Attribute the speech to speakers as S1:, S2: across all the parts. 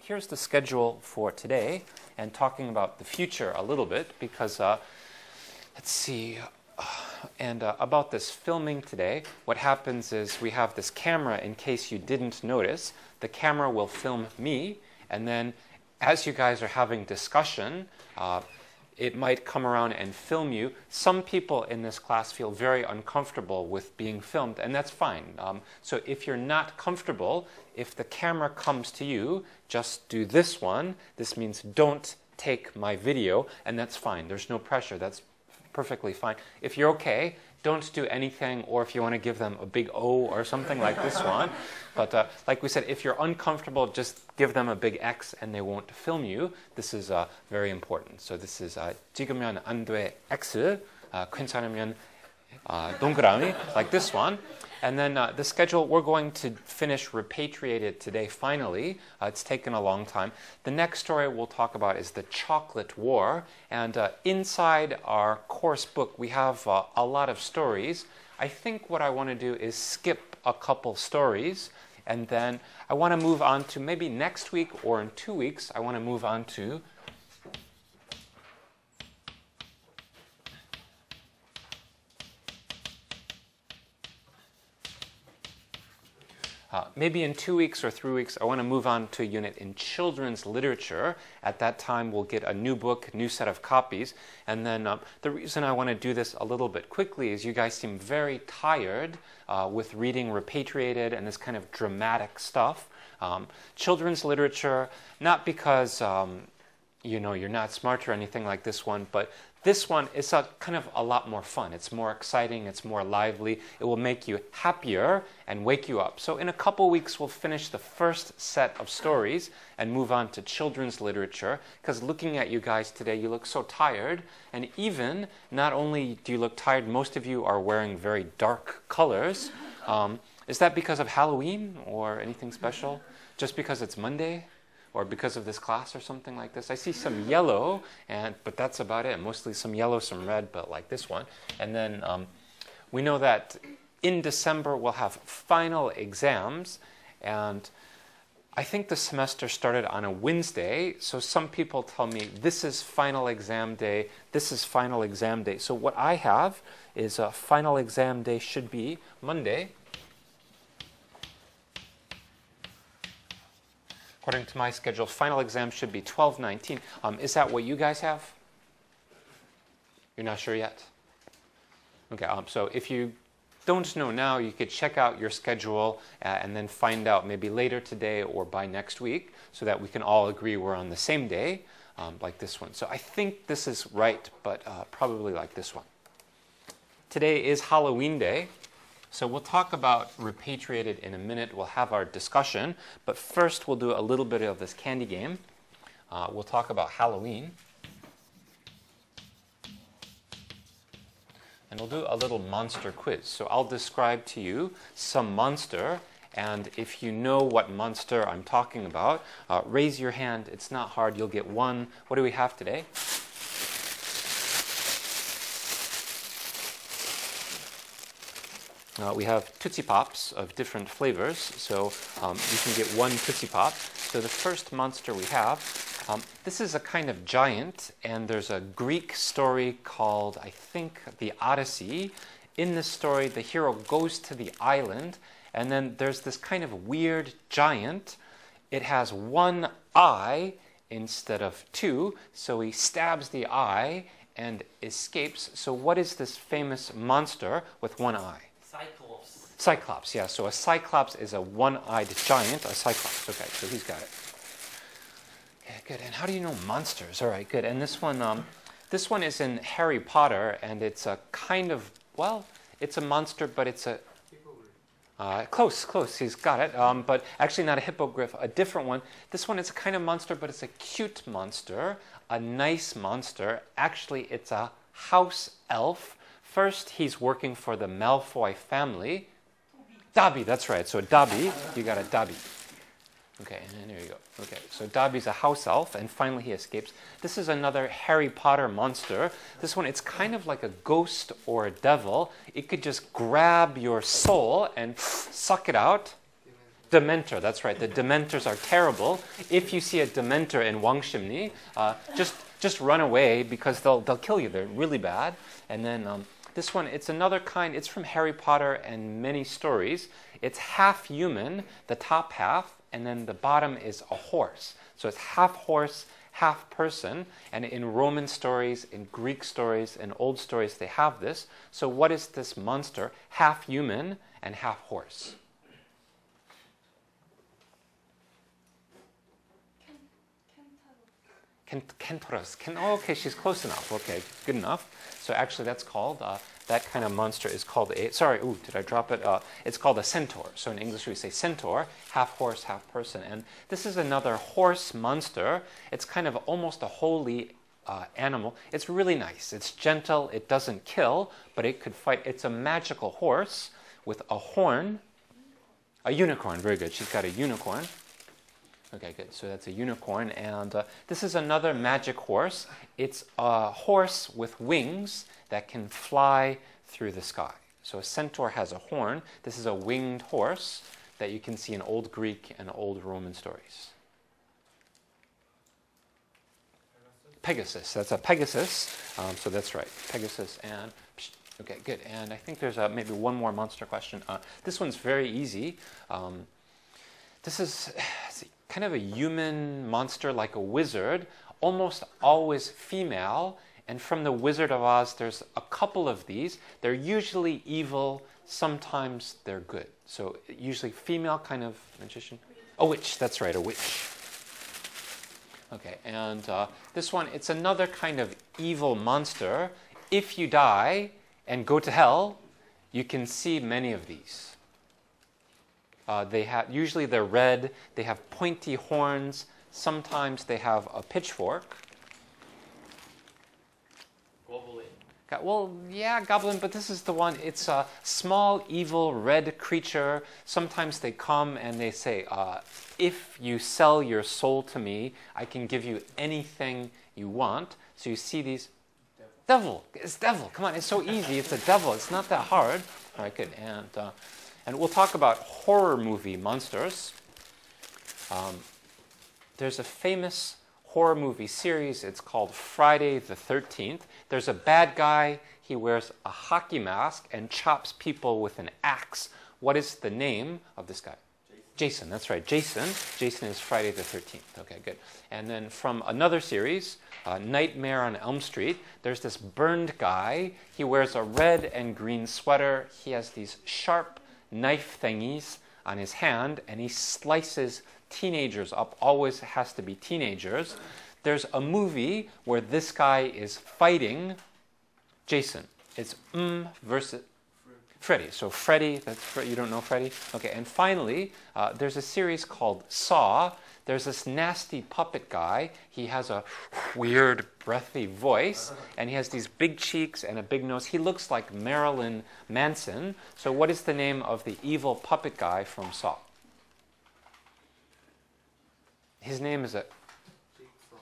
S1: here's the schedule for today, and talking about the future a little bit, because let's see, about this filming today, what happens is we have this camera. In case you didn't notice, the camera will film me, and then as you guys are having discussion, it might come around and film you. Some people in this class feel very uncomfortable with being filmed, and that's fine. So if you're not comfortable, if the camera comes to you, just do this one. This means don't take my video, and that's fine. There's no pressure. That's perfectly fine. If you're okay, don't do anything, or if you want to give them a big O or something like this one. But like we said, if you're uncomfortable, just give them a big X and they won't film you. This is very important. So this is 찍으면 안 돼 X, 괜찮으면 동그라미, like this one. And then the schedule, we're going to finish Repatriated today, finally. It's taken a long time. The next story we'll talk about is the Chocolate War. And inside our course book, we have a lot of stories. I think what I want to do is skip a couple stories. And then I want to move on to maybe next week or in 2 weeks, I want to move on to maybe in 2 weeks or 3 weeks, I want to move on to a unit in children's literature. At that time, we'll get a new book, new set of copies. And then the reason I want to do this a little bit quickly is you guys seem very tired with reading Repatriated and this kind of dramatic stuff. Children's literature, not because you know, you're not smart or anything like this one, but this one is kind of a lot more fun. It's more exciting, it's more lively. It will make you happier and wake you up. So in a couple weeks, we'll finish the first set of stories and move on to children's literature, because looking at you guys today, you look so tired. And even, not only do you look tired, most of you are wearing very dark colors. Is that because of Halloween or anything special? Just because it's Monday? Or because of this class or something like this? I see some yellow, but that's about it. Mostly some yellow, some red, but like this one. And then we know that in December we'll have final exams, and I think the semester started on a Wednesday, so some people tell me this is final exam day, this is final exam day. So what I have is final exam day should be Monday. According to my schedule, final exam should be 12/19. Is that what you guys have? You're not sure yet? Okay, so if you don't know now, you could check out your schedule and then find out maybe later today or by next week, so that we can all agree we're on the same day, like this one. So I think this is right, but probably like this one. Today is Halloween Day. So we'll talk about Repatriated in a minute. We'll have our discussion. But first, we'll do a little bit of this candy game. We'll talk about Halloween. And we'll do a little monster quiz. So I'll describe to you some monster. And if you know what monster I'm talking about, raise your hand. It's not hard. You'll get one. What do we have today? We have Tootsie Pops of different flavors, so you can get one Tootsie Pop. So the first monster we have, this is a kind of giant, and there's a Greek story called, I think, the Odyssey. In this story, the hero goes to the island, and then there's this kind of weird giant. It has one eye instead of two, so he stabs the eye and escapes. So what is this famous monster with one eye?
S2: Cyclops.
S1: Cyclops, yeah. So a cyclops is a one-eyed giant, a cyclops. Okay, so he's got it. Okay, good. And how do you know monsters? All right, good. And this one is in Harry Potter, and it's a kind of, well, it's a monster, but it's a close. He's got it. But actually not a hippogriff, a different one. This one is a kind of monster, but it's a cute monster, a nice monster. Actually, it's a house elf. First, he's working for the Malfoy family. Dobby, that's right. So Dobby, you got a Dobby. Okay, and then there you go. Okay, so Dobby's a house elf, and finally he escapes. This is another Harry Potter monster. This one, it's kind of like a ghost or a devil. It could just grab your soul and suck it out. Dementor, that's right. The Dementors are terrible. If you see a Dementor in Wangshimni, just run away because they'll kill you. They're really bad. And then this one, it's another kind. It's from Harry Potter and many stories. It's half human, the top half, and then the bottom is a horse. So it's half horse, half person. And in Roman stories, in Greek stories, in old stories, they have this. So what is this monster? Half human and half horse. Kentoros. Okay, she's close enough. Okay, good enough. So actually that's called, that kind of monster is called a, sorry, ooh, did I drop it? It's called a centaur. So in English we say centaur, half horse, half person. And this is another horse monster. It's kind of almost a holy animal. It's really nice. It's gentle. It doesn't kill, but it could fight. It's a magical horse with a horn. A unicorn, very good. She's got a unicorn. Okay, good. So that's a unicorn. And this is another magic horse. It's a horse with wings that can fly through the sky. So a centaur has a horn. This is a winged horse that you can see in Old Greek and Old Roman stories. Pegasus. That's a Pegasus. So that's right. Pegasus and... Okay, good. And I think there's maybe one more monster question. This one's very easy. This is... kind of a human monster like a wizard, almost always female. And from the Wizard of Oz, there's a couple of these. They're usually evil, sometimes they're good. So usually female kind of magician. A witch, that's right, a witch. Okay, and this one, it's another kind of evil monster. If you die and go to hell, you can see many of these. Usually they're red, they have pointy horns, sometimes they have a pitchfork.
S2: Goblin.
S1: Well, yeah, goblin, but this is the one. It's a small, evil, red creature. Sometimes they come and they say, if you sell your soul to me, I can give you anything you want. So you see these. Devil. It's devil. Come on, it's so easy. It's a devil. It's not that hard. All right, good. And we'll talk about horror movie monsters. There's a famous horror movie series. It's called Friday the 13th. There's a bad guy. He wears a hockey mask and chops people with an axe. What is the name of this guy? Jason. That's right. Jason. Jason is Friday the 13th. Okay, good. And then from another series, Nightmare on Elm Street, there's this burned guy. He wears a red and green sweater. He has these sharp knife thingies on his hand, and he slices teenagers up. Always has to be teenagers. There's a movie where this guy is fighting Jason. It's versus Freddy. So Freddy, you don't know Freddy? Okay, and finally, there's a series called Saw. There's this nasty puppet guy. He has a weird, breathy voice, and he has these big cheeks and a big nose. He looks like Marilyn Manson. So what is the name of the evil puppet guy from Saw? His name is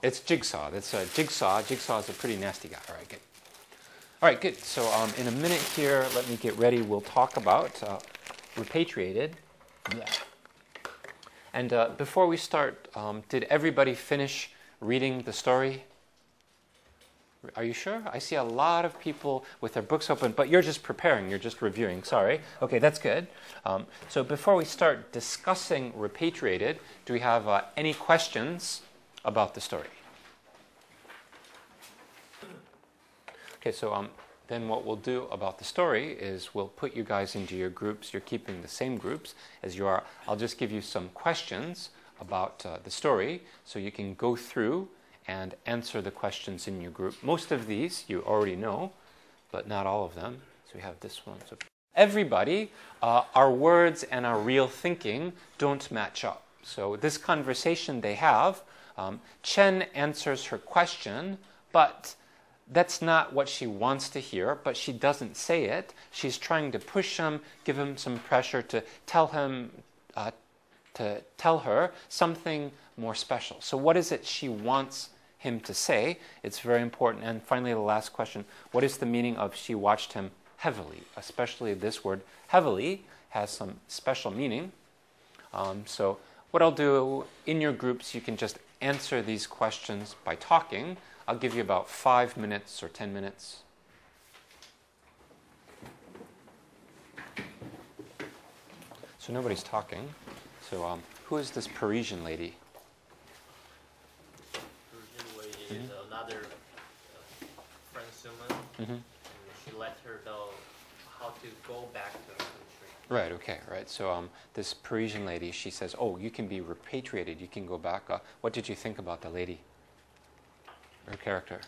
S1: it's Jigsaw. That's Jigsaw. Jigsaw is a pretty nasty guy. All right, good. All right, good. So in a minute here, let me get ready. We'll talk about Repatriated. Blah. And before we start, did everybody finish reading the story? Are you sure? I see a lot of people with their books open, but you're just preparing, you're just reviewing. Sorry. Okay, that's good. So before we start discussing Repatriated, do we have any questions about the story? Okay, so then what we'll do about the story is we'll put you guys into your groups. You're keeping the same groups as you are. I'll just give you some questions about the story so you can go through and answer the questions in your group. Most of these you already know, but not all of them. So we have this one. So everybody, our words and our real thinking don't match up. So this conversation they have, Chen answers her question, but that's not what she wants to hear, but she doesn't say it. She's trying to push him, give him some pressure to tell him, to tell her something more special. So what is it she wants him to say? It's very important. And finally, the last question, what is the meaning of she watched him heavily? Especially this word, heavily, has some special meaning. So what I'll do in your groups, you can just answer these questions by talking. I'll give you about 5 minutes or 10 minutes. So nobody's talking. So who is this Parisian lady?
S2: Parisian lady is another French woman. And she let her know how to go back to her country.
S1: Right, okay, right. So this Parisian lady, she says, oh, you can be repatriated, you can go back. What did you think about the lady? Her character?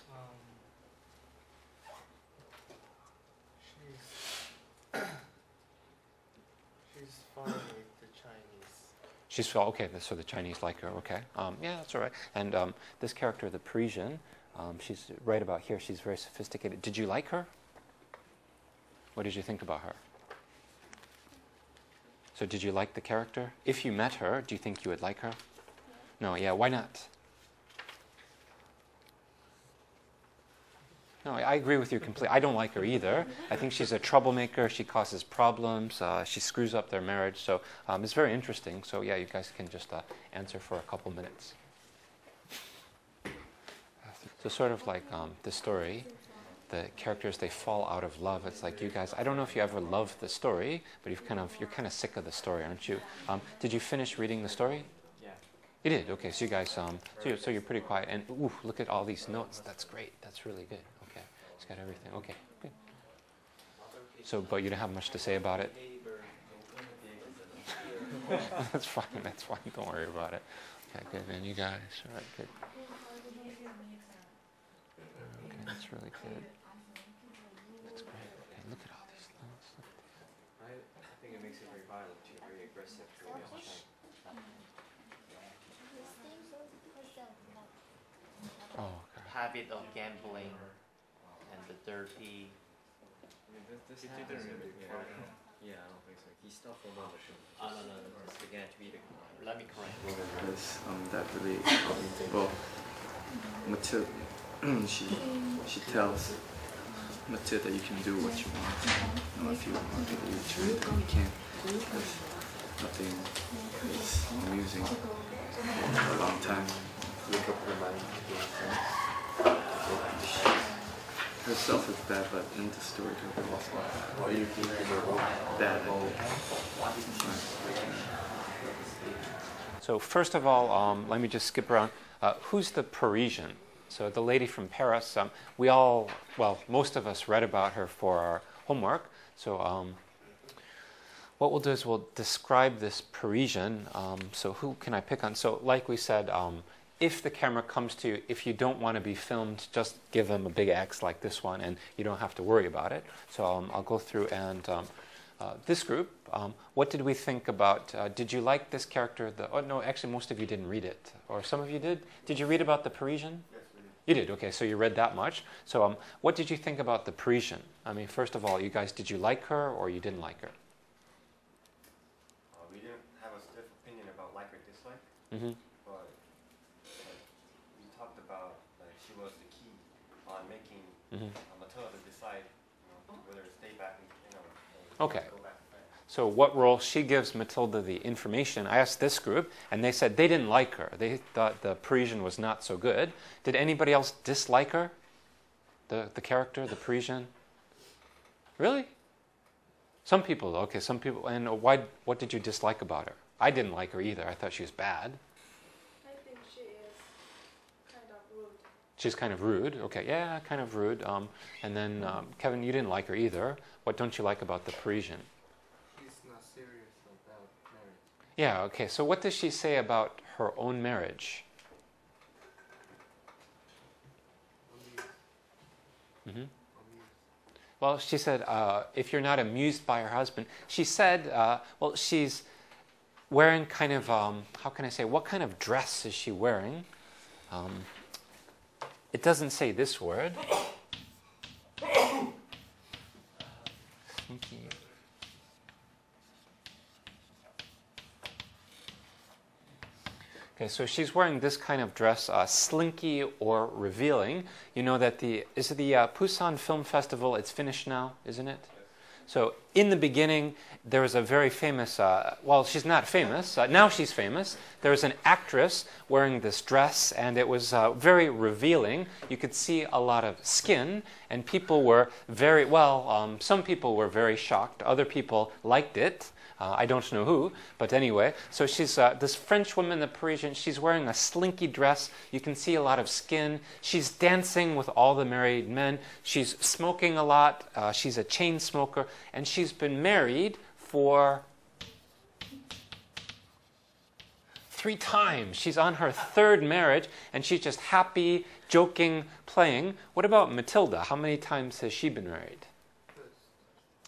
S2: She's fine with the Chinese.
S1: She's, okay, so the Chinese like her, okay. Yeah, that's all right. And this character, the Parisian, she's right about here, she's very sophisticated. Did you like her? What did you think about her? So did you like the character? If you met her, do you think you would like her? No, yeah, why not? No, I agree with you completely. I don't like her either. I think she's a troublemaker. She causes problems. She screws up their marriage. So it's very interesting. So yeah, you guys can just answer for a couple minutes. So sort of like the story, the characters, they fall out of love. It's like you guys, I don't know if you ever loved the story, but you're kind of sick of the story, aren't you? Did you finish reading the story?
S2: Yeah.
S1: You did? Okay, so you guys, so you're pretty quiet. And ooh, look at all these notes. That's great. That's really good. Okay, it's got everything. Okay, good. So, but you don't have much to say about it? That's fine, that's fine. Don't worry about it. Okay, good. And you guys, all right, good. Okay, that's really good. That's great. Okay, look at all these notes.
S3: I think it makes it very violent, too, very aggressive towards China.
S1: Oh, okay.
S2: Habit of gambling and the dirty.
S3: I mean, this happens in the Yeah, I don't think so. He stopped for a moment.
S2: No.
S3: Just began to eat it.
S2: Let me correct.
S4: Because that really, well, Matilda, she tells Matilda you can do what you want. And if you want to do it, then you can. Because nothing is amusing for a long time. Herself is bad, but in the story, her also bad.
S1: So first of all, let me just skip around. Who's the Parisian? So the lady from Paris, we all, well, most of us read about her for our homework. So what we'll do is we'll describe this Parisian. So who can I pick on? So like we said, if the camera comes to you, if you don't want to be filmed, just give them a big X like this one, and you don't have to worry about it. So I'll go through and this group, what did we think about, did you like this character? Oh no, actually most of you didn't read it, or some of you did. Did you read about the Parisian?
S5: Yes, we did.
S1: You did, okay, so you read that much. So what did you think about the Parisian? I mean, first of all, you guys, did you like her or you didn't like her?
S5: We didn't have a stiff opinion about like or dislike,
S1: Mm-hmm.
S5: but we talked about like she was the key on making Matilda decide whether to stay back and
S1: Okay.
S5: go back to France.
S1: So what role she gives Matilda the information. I asked this group, and they said they didn't like her. They thought the Parisian was not so good. Did anybody else dislike her? The character, the Parisian? Really? Some people, okay, some people. And what did you dislike about her? I didn't like her either. I thought she was bad.
S6: I think she is kind of rude.
S1: She's kind of rude. Okay, yeah, kind of rude. And then, Kevin, you didn't like her either. What don't you like about the Parisian?
S3: He's not serious about marriage.
S1: Yeah, okay. So what does she say about her own marriage? Mm-hmm. Well, she said, if you're not amused by her husband, she said, well, she's wearing kind of, how can I say, what kind of dress is she wearing? It doesn't say this word. Sneaky. Okay, so she's wearing this kind of dress, slinky or revealing. You know that is it the Busan Film Festival? It's finished now, isn't it? So in the beginning, there was a very famous, well, she's not famous. Now she's famous. There was an actress wearing this dress, and it was very revealing. You could see a lot of skin, and people were very, well, some people were very shocked. Other people liked it. I don't know who, but anyway. So she's this French woman, the Parisian. She's wearing a slinky dress. You can see a lot of skin. She's dancing with all the married men. She's smoking a lot. She's a chain smoker. And she's been married for 3 times. She's on her 3rd marriage, and she's just happy, joking, playing. What about Matilda? How many times has she been married?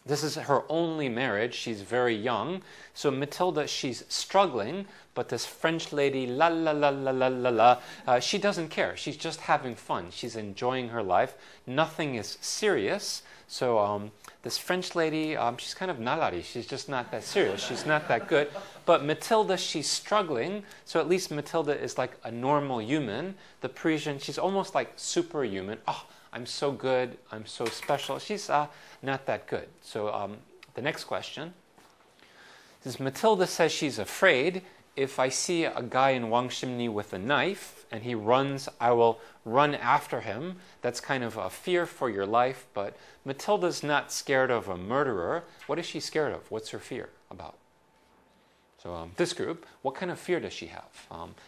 S1: This is her only marriage. She's very young. So Matilda, she's struggling, but this French lady, la la la la la la la, she doesn't care. She's just having fun. She's enjoying her life. Nothing is serious. So this French lady, she's kind of nalari. She's just not that serious. She's not that good. But Matilda, she's struggling. So at least Matilda is like a normal human. The Parisian, she's almost like superhuman. Oh, I'm so good. I'm so special. She's not that good. So the next question is, Matilda says she's afraid. If I see a guy in Wangshimni with a knife and he runs, I will run after him. That's kind of a fear for your life. But Matilda's not scared of a murderer. What is she scared of? What's her fear about? So this group, what kind of fear does she have?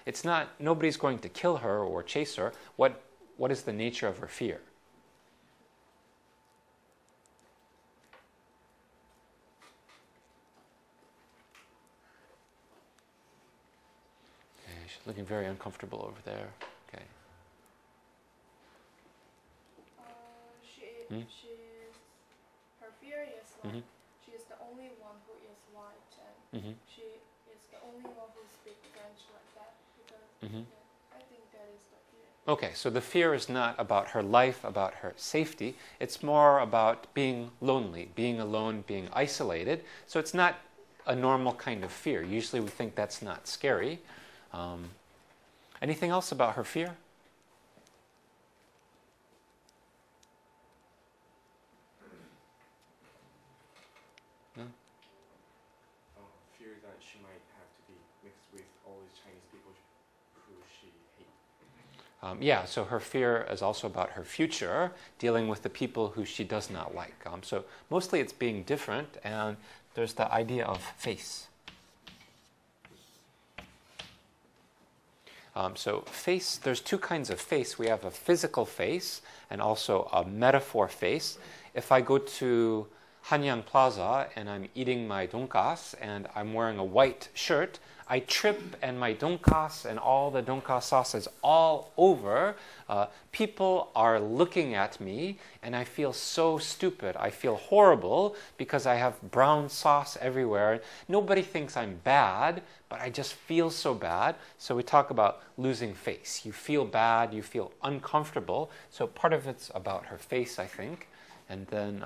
S1: It's not, nobody's going to kill her or chase her. What is the nature of her fear? Looking very uncomfortable over there. Okay.
S6: Her fear is like she is the only one who is white, and she is the only one who speaks French like that. Because I think that is the fear.
S1: Okay, so the fear is not about her life, about her safety. It's more about being lonely, being alone, being isolated. So it's not a normal kind of fear. Usually we think that's not scary. Anything else about her fear? No?
S3: Fear that she might have to be mixed with all these Chinese people who she hates.
S1: Yeah, so her fear is also about her future, dealing with the people who she does not like. So mostly it's being different, and there's the idea of face. So face, there's 2 kinds of face. We have a physical face and also a metaphor face. If I go to Hanyang Plaza and I'm eating my donkas and I'm wearing a white shirt, I trip and my donkas and all the donkas sauce is all over. People are looking at me and I feel so stupid. I feel horrible because I have brown sauce everywhere. Nobody thinks I'm bad, but I just feel so bad. So we talk about losing face. You feel bad, you feel uncomfortable. So part of it's about her face, I think. And then,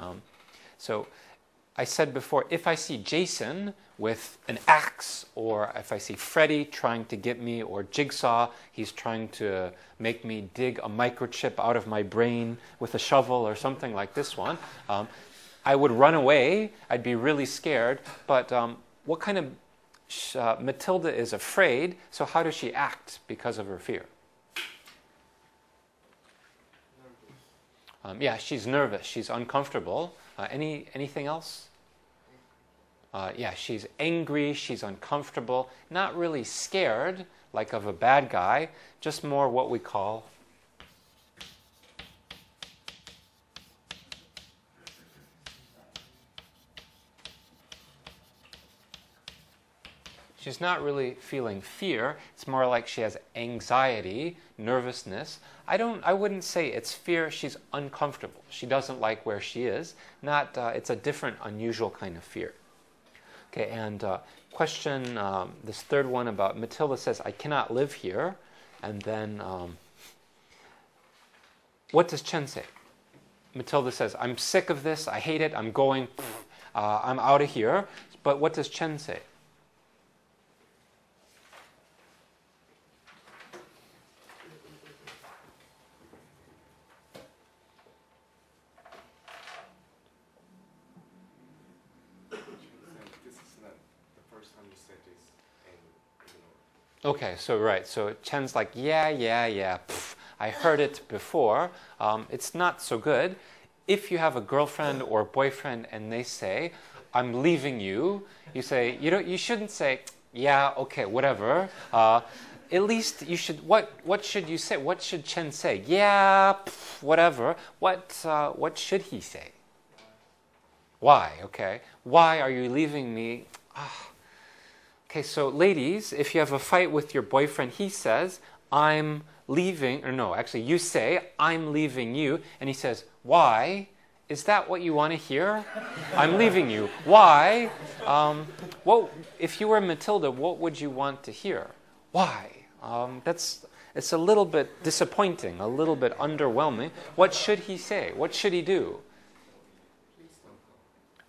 S1: so I said before, if I see Jason with an axe, or if I see Freddy trying to get me, or Jigsaw, he's trying to make me dig a microchip out of my brain with a shovel or something like this one, I would run away. I'd be really scared. But what kind of... Matilda is afraid, so how does she act because of her fear? Yeah, she's nervous. She's uncomfortable. Anything else? Yeah, she's angry. She's uncomfortable. Not really scared, like of a bad guy. Just more what we call she's not really feeling fear. It's more like she has anxiety, nervousness. I wouldn't say it's fear. She's uncomfortable. She doesn't like where she is. It's a different, unusual kind of fear. Okay, and question, this third one about Matilda says, I cannot live here. And then, what does Chen say? Matilda says, I'm sick of this. I hate it. I'm going. I'm out of here. But what does Chen say?
S3: first time you said this, and you know.
S1: Okay, so right. So Chen's like, yeah. Pff, I heard it before. It's not so good. If you have a girlfriend or boyfriend and they say, I'm leaving you, you say, you shouldn't say, yeah, okay, whatever. At least you should, what should you say? What should Chen say? Yeah, pff, whatever. What should he say? Why? Okay. Why are you leaving me? Okay, so ladies, if you have a fight with your boyfriend, he says, I'm leaving, or no, actually you say, I'm leaving you, and he says, why? Is that what you want to hear? I'm leaving you. Why? If you were Matilda, what would you want to hear? Why? It's a little bit disappointing, a little bit underwhelming. What should he say? What should he do?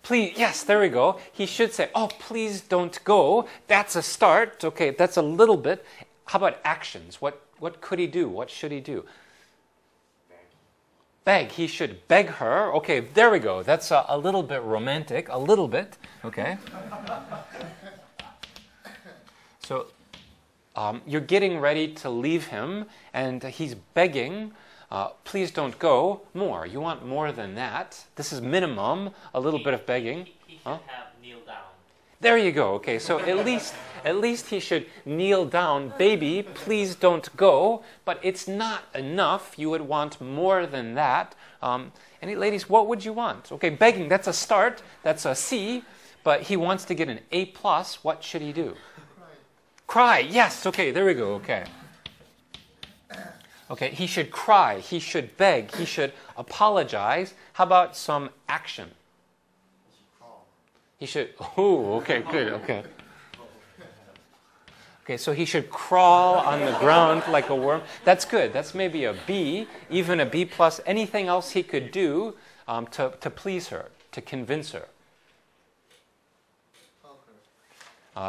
S1: Please, yes, there we go. He should say, oh, please don't go. That's a start. Okay, that's a little bit. How about actions? What could he do? What should he do? Beg. He should beg her. Okay, there we go. That's a little bit romantic. A little bit. Okay. So you're getting ready to leave him, and he's begging. Please don't go. More. You want more than that. This is minimum. A little bit of begging.
S2: He should have kneel down.
S1: There you go. Okay, so at least he should kneel down. Baby, please don't go. But it's not enough. You would want more than that. Any ladies, what would you want? Okay, begging. That's a start. That's a C. But he wants to get an A+. What should he do? Cry. Yes. Okay. There we go. Okay. Okay, he should cry, he should beg, he should apologize. How about some action? He should, oh, okay, good, okay. Okay, so he should crawl on the ground like a worm. That's good, that's maybe a B, even a B+. Anything else he could do to please her, to convince her?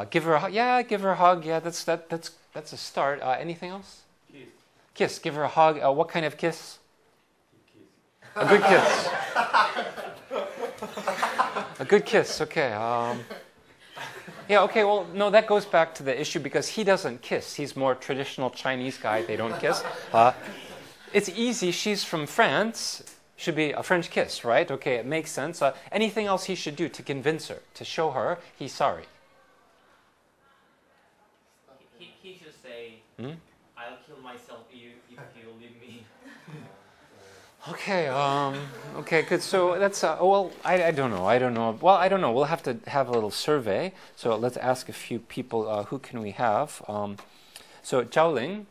S1: Give her a hug, yeah, give her a hug, yeah, that's a start. Anything else? Kiss. Give her a hug. What kind of kiss? A good kiss. A good kiss. Okay. Yeah. Okay. Well, no, that goes back to the issue because he doesn't kiss. He's more traditional Chinese guy. They don't kiss. It's easy. She's from France. Should be a French kiss, right? Okay. It makes sense. Anything else he should do to convince her, to show her he's sorry?
S2: He should say. I'll kill myself if you leave me.
S1: Okay, okay, good. So that's, well, I don't know. Well, I don't know. We'll have to have a little survey. So let's ask a few people. Who can we have? So Zhao Ling,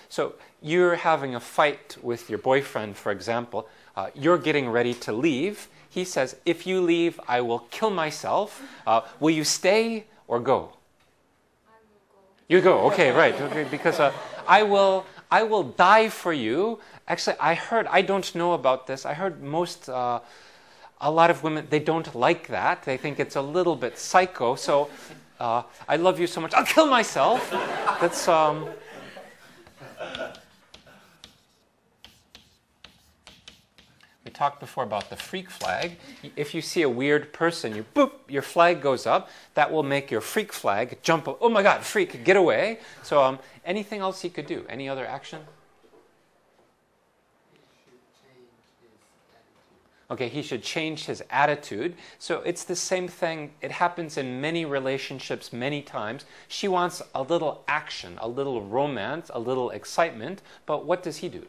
S1: so you're having a fight with your boyfriend, for example. You're getting ready to leave. He says, if you leave, I will kill myself. Will you stay or go? You go, okay, right, okay, because I will die for you. Actually, I don't know about this. I heard a lot of women, they don't like that. They think it's a little bit psycho. So, I love you so much, I'll kill myself. That's, we talked before about the freak flag. If you see a weird person, you boop, your flag goes up. That will make your freak flag jump up. Oh my God, freak, get away. So anything else he could do? Any other action? Okay, he should change his attitude. So it's the same thing. It happens in many relationships many times. She wants a little action, a little romance, a little excitement. But what does he do?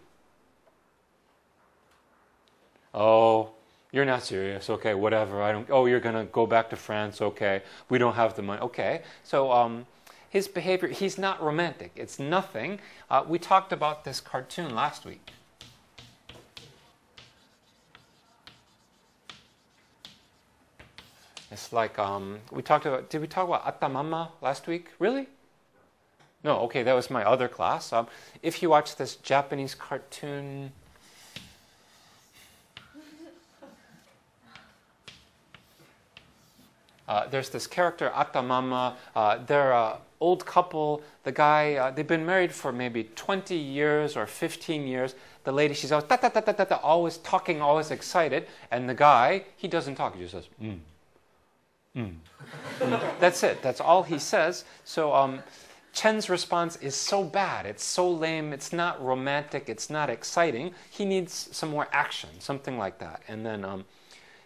S1: Oh, you're not serious. Okay, whatever. Oh, you're going to go back to France. Okay, we don't have the money. Okay, so his behavior, he's not romantic. It's nothing. We talked about this cartoon last week. It's like, did we talk about Atta Mama last week? Really? No, okay, that was my other class. If you watch this Japanese cartoon, there's this character, Atta Mama. They're an old couple. The guy, they've been married for maybe 20 years or 15 years. The lady, she's always, always talking, always excited. And the guy, he doesn't talk. He just says, That's it. That's all he says. So Chen's response is so bad. It's so lame. It's not romantic. It's not exciting. He needs some more action, something like that. And then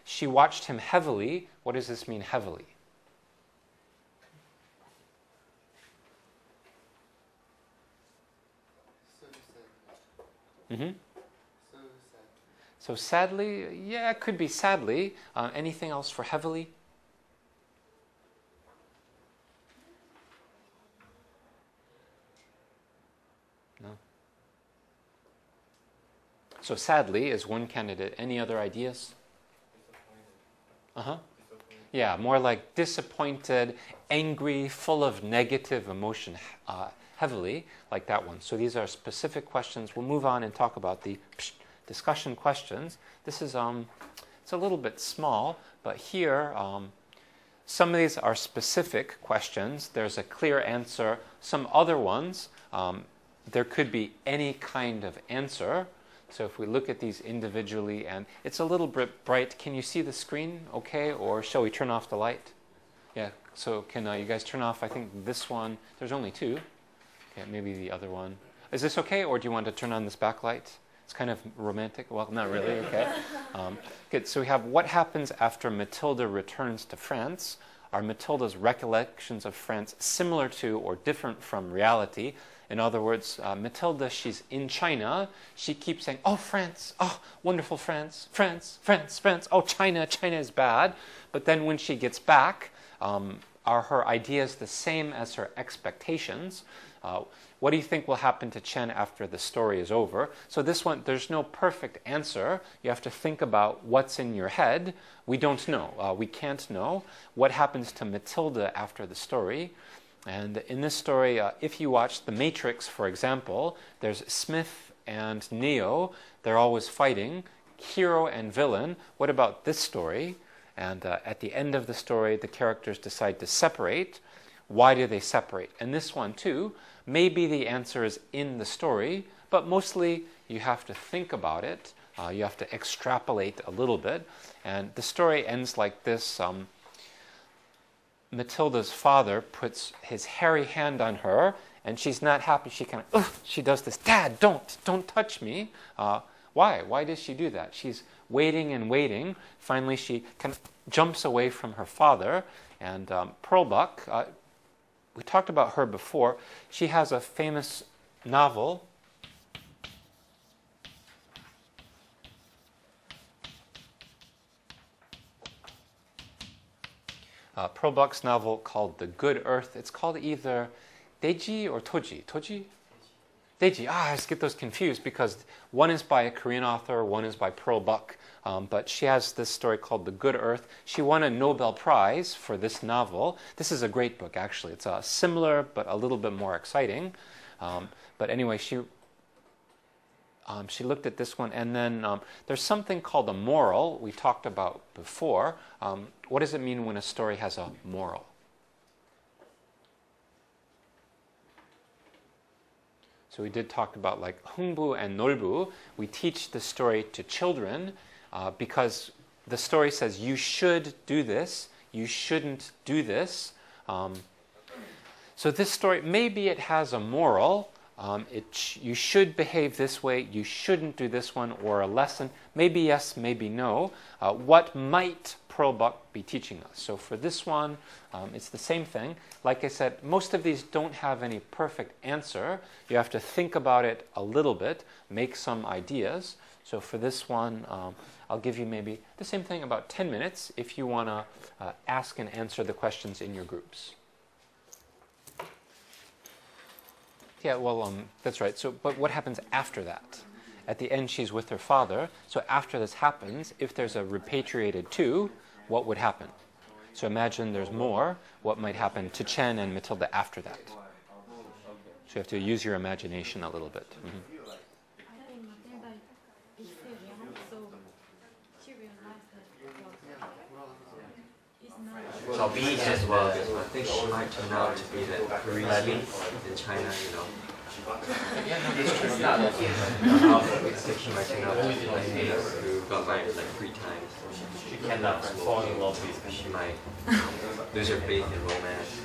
S1: she watched him heavily. What does this mean, heavily?
S3: So sad. So sad.
S1: So sadly, yeah, it could be sadly. Anything else for heavily? No. So sadly is one candidate. Any other ideas? Yeah, more like disappointed, angry, full of negative emotion, heavily, like that one. So these are specific questions. We'll move on and talk about the discussion questions. This is it's a little bit small, but here some of these are specific questions. There's a clear answer. Some other ones, there could be any kind of answer. So if we look at these individually, and it's a little bit bright. Can you see the screen okay, or shall we turn off the light? Yeah, so can you guys turn off, I think this one, there's only two. Okay, maybe the other one. Is this okay, or do you want to turn on this backlight? It's kind of romantic. Well, not really, okay. Good, so we have what happens after Matilda returns to France. Are Matilda's recollections of France similar to or different from reality? In other words, Matilda, she's in China. She keeps saying, oh, France, oh, wonderful France, France, France, France. Oh, China, China is bad. But then when she gets back, are her ideas the same as her expectations? What do you think will happen to Chen after the story is over? So this one, there's no perfect answer. You have to think about what's in your head. We don't know. We can't know. What happens to Matilda after the story? And in this story, if you watch The Matrix, for example, there's Smith and Neo. They're always fighting, hero and villain. What about this story? And at the end of the story, the characters decide to separate. Why do they separate? And this one, too, maybe the answer is in the story, but mostly you have to think about it. You have to extrapolate a little bit. And the story ends like this. Matilda's father puts his hairy hand on her, and she's not happy. She kind of, she does this. Dad, don't touch me. Why? Why does she do that? She's waiting and waiting. Finally, she kind of jumps away from her father. And Pearl Buck, we talked about her before. She has a famous novel. Pearl Buck's novel called The Good Earth. It's called either Deji or Toji. Toji? Deji. I always get those confused because one is by a Korean author, one is by Pearl Buck. But she has this story called The Good Earth. She won a Nobel Prize for this novel. This is a great book, actually. It's similar but a little bit more exciting. But anyway, she looked at this one, and then there's something called a moral we talked about before. What does it mean when a story has a moral? So we did talk about like 흥부 and 놀부. We teach the story to children because the story says you should do this, you shouldn't do this. So this story, maybe it has a moral. You should behave this way, you shouldn't do this one, or a lesson. Maybe yes, maybe no. What might Pearl Buck be teaching us? So for this one, it's the same thing. Like I said, most of these don't have any perfect answer. You have to think about it a little bit, make some ideas. So for this one, I'll give you maybe the same thing, about 10 minutes, if you want to ask and answer the questions in your groups. Yeah, well, that's right. So, but what happens after that? At the end, she's with her father. So after this happens, if there's a repatriated 2, what would happen? So imagine there's more. What might happen to Chen and Matilda after that? So you have to use your imagination a little bit. Mm-hmm.
S7: So me as well, I think she might turn out to be the Korean in China,
S5: who got married like 3 times.
S2: She cannot fall in love with
S5: She might lose her faith in romance,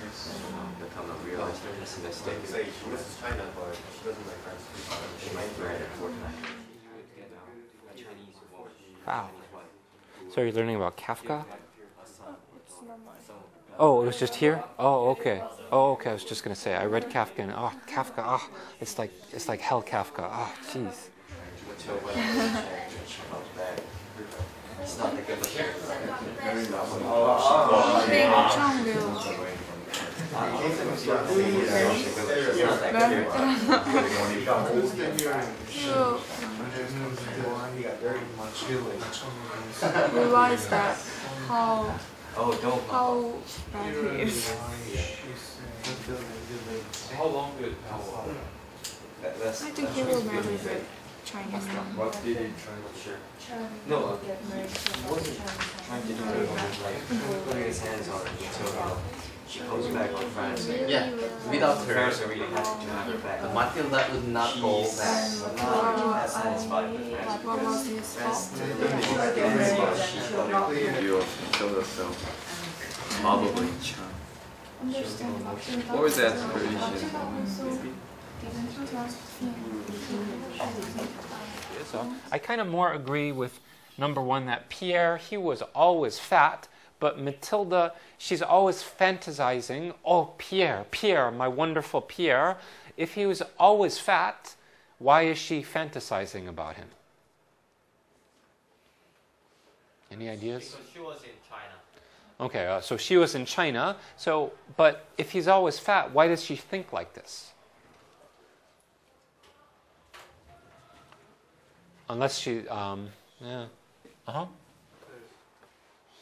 S5: become a realist and pessimistic. She might marry her 4 times.
S1: Wow. So you're learning about Kafka?
S6: It's not mine.
S1: Oh, it was just here? Oh, okay. Oh, okay. I was just going to say, I read Kafka and, oh, Kafka, oh, it's like hell Kafka. Oh, jeez.
S6: Realize that how bad he is.
S5: How long did
S6: I think he will marry the Chinese man.
S5: What did he try to share? No, he wasn't trying to do it like putting his hands on it until she comes back from France.
S7: Yeah, without her,
S5: Parents are really happy to have her back.
S7: Matilda would not go back.
S6: What was his fault?
S4: View of Matilda, so probably China. What was that tradition?
S1: So I kind of more agree with number 1 that Pierre, he was always fat, but Matilda, she's always fantasizing, oh, Pierre, my wonderful Pierre. If he was always fat, why is she fantasizing about him? Any ideas?
S2: Because she was in China.
S1: Okay, so she was in China. So, but if he's always fat, why does she think like this? Unless she, yeah. Uh-huh.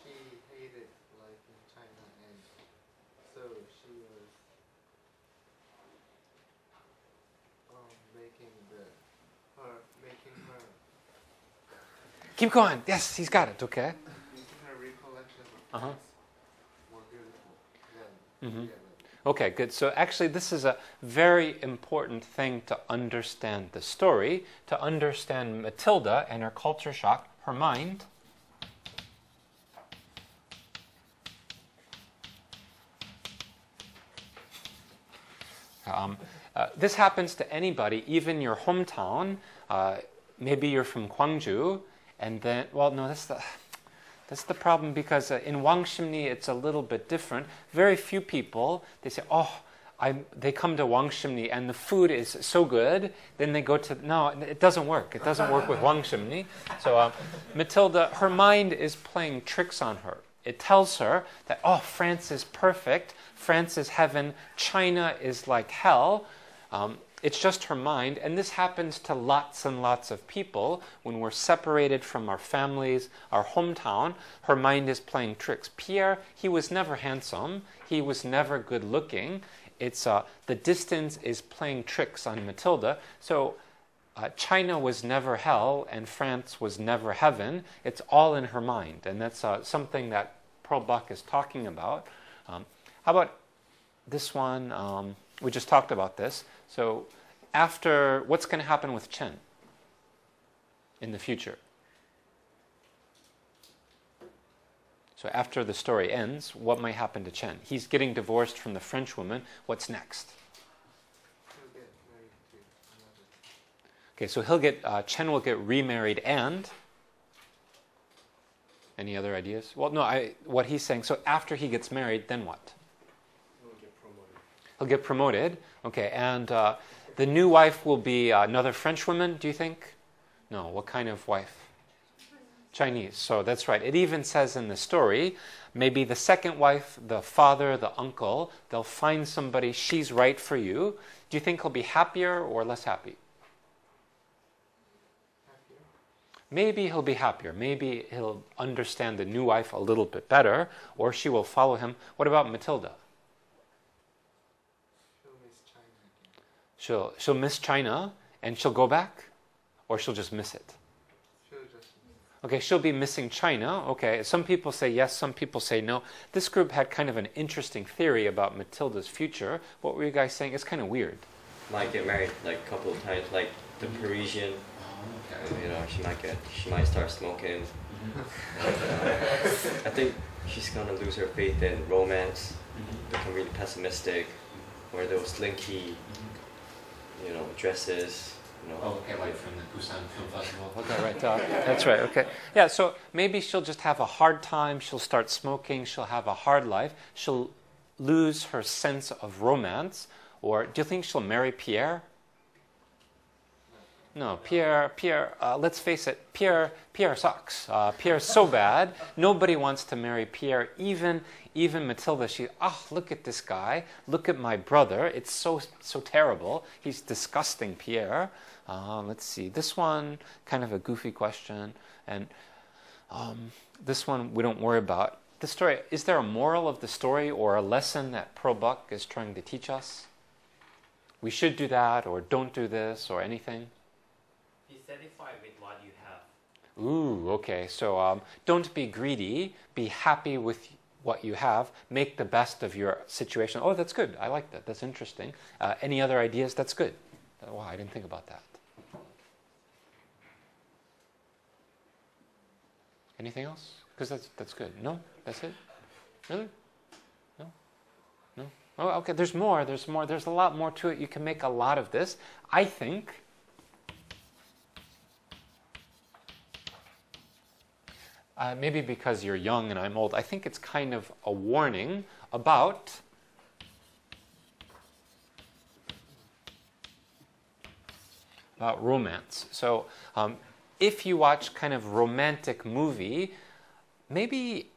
S8: She hated life in China, and so she was making her
S1: Keep going. Yes, he's got it. Okay.
S8: recollection of
S1: Uh-huh.
S8: more beautiful than
S1: Mhm.
S8: the other.
S1: Okay, good. So actually, this is a very important thing to understand the story, to understand Matilda and her culture shock, her mind. This happens to anybody, even your hometown. Maybe you're from Gwangju, and then, well, no, that's the problem, because in Wangshimni it's a little bit different. Very few people, they say, oh, they come to Wangshimni and the food is so good, then they go to, no, it doesn't work. It doesn't work with Wangshimni. So Matilda, her mind is playing tricks on her. It tells her that, oh, France is perfect, France is heaven, China is like hell. It's just her mind, and this happens to lots and lots of people. When we're separated from our families, our hometown, her mind is playing tricks. Pierre, he was never handsome, he was never good looking. It's the distance is playing tricks on Matilda. So China was never hell, and France was never heaven. It's all in her mind, and that's something that Pearl Buck is talking about. How about this one? We just talked about this. So after, what's going to happen with Chen in the future? So after the story ends, what might happen to Chen? He's getting divorced from the French woman. What's next?
S8: She'll get married to another.
S1: Okay, so he'll get, Chen will get remarried and? Any other ideas? Well, no, what he's saying, so after he gets married, then what? He'll get promoted. Okay, and the new wife will be another French woman, do you think? No, what kind of wife? Chinese. So that's right. It even says in the story, maybe the second wife, the father, the uncle, they'll find somebody, she's right for you. Do you think he'll be happier or less happy?
S8: Happier.
S1: Maybe he'll be happier. Maybe he'll understand the new wife a little bit better, or she will follow him. What about Matilda? She'll miss China, and she'll go back, or she'll just miss it.
S8: She'll just
S1: Okay, she'll be missing China. Okay, some people say yes, some people say no. This group had kind of an interesting theory about Matilda's future. What were you guys saying? It's kind of weird.
S5: might get married like a couple of times, like the Parisian.
S1: Okay.
S5: You know, she might start smoking. I think she's gonna lose her faith in romance, become really pessimistic, wear those slinky, you know, dresses. You know,
S1: Oh, okay, like from the Busan Film Festival. Okay, right. That's right. Okay. Yeah. So maybe she'll just have a hard time. She'll start smoking. She'll have a hard life. She'll lose her sense of romance. Or do you think she'll marry Pierre? No, Pierre. Let's face it. Pierre sucks. Pierre's so bad. Nobody wants to marry Pierre. Even Matilda. Look at this guy. Look at my brother. It's so terrible. He's disgusting, Pierre. Let's see. This one, kind of a goofy question, and this one we don't worry about. The story. Is there a moral of the story or a lesson that Pearl Buck is trying to teach us? We should do that, or don't do this, or anything.
S2: Be satisfied with what you have.
S1: Ooh, okay. So don't be greedy. Be happy with what you have. Make the best of your situation. Oh, that's good. I like that. That's interesting. Any other ideas? That's good. Wow, I didn't think about that. Anything else? Because that's good. No? That's it? Really? No? Oh, okay. There's more. There's a lot more to it. You can make a lot of this. I think... maybe because you're young and I'm old, I think it's kind of a warning about romance. So if you watch kind of romantic movie, maybe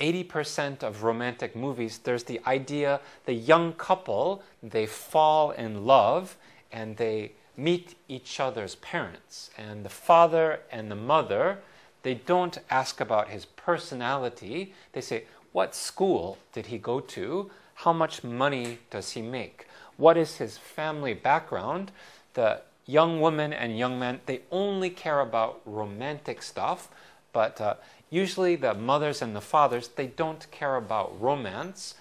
S1: 80% of romantic movies, there's the idea the young couple, they fall in love and they meet each other's parents. And the father and the mother, they don't ask about his personality. They say, what school did he go to? How much money does he make? What is his family background? The young woman and young man, they only care about romantic stuff, but usually the mothers and the fathers, they don't care about romance.